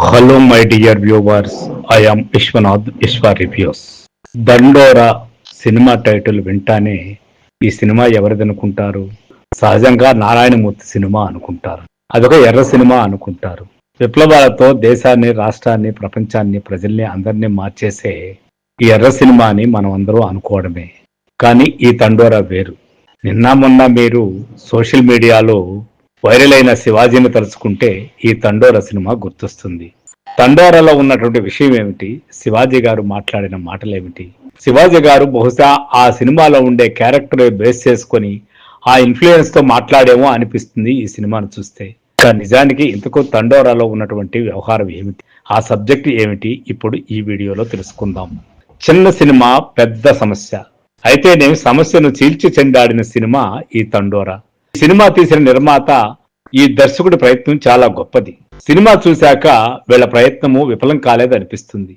Hello my dear viewers, I am Vishwanath Vishwa reviews. దండోరా cinema title వింటానే ఈ cinema ఎవరిదనుకుంటారు? సహజంగా Narayanamurthy cinema అనుకుంటారు. అదొక ఎర్ర సినిమా అనుకుంటారు. విప్లవాలతో దేశాన్ని, రాష్ట్రాన్ని, ప్రపంచాన్ని, ప్రజల్ని అందరినీ మార్చేసే ఈ ఎర్ర సినిమాని మనం అందరూ అనుకోవడమే. కానీ ఈ దండోరా వేరు. నిన్న మొన్న మీరు సోషల్ మీడియాలో వైరల్ అయిన శివాజీని తలుచుకుంటే ఈ తండోరా సినిమా గుర్తొస్తుంది. తండోరాలో ఉన్నటువంటి విషయం ఏమిటి? శివాజీ గారు మాట్లాడిన మాటలేమిటి? శివాజీ గారు బహుశా ఆ సినిమాలో ఉండే క్యారెక్టర్ బేస్ చేసుకొని ఆ ఇన్ఫ్లుయెన్స్ తో మాట్లాడేమో అనిపిస్తుంది ఈ సినిమాను చూస్తే. నిజానికి ఇంతకు తండోరాలో ఉన్నటువంటి వ్యవహారం ఏమిటి, ఆ సబ్జెక్ట్ ఏమిటి, ఇప్పుడు ఈ వీడియోలో తెలుసుకుందాం. చిన్న సినిమా పెద్ద సమస్య అయితేనే సమస్యను చీల్చి చెండాడిన సినిమా ఈ తండోరా. సినిమా తీసిన నిర్మాత, ఈ దర్శకుడి ప్రయత్నం చాలా గొప్పది. సినిమా చూశాక వీళ్ళ ప్రయత్నము విఫలం కాలేదనిపిస్తుంది.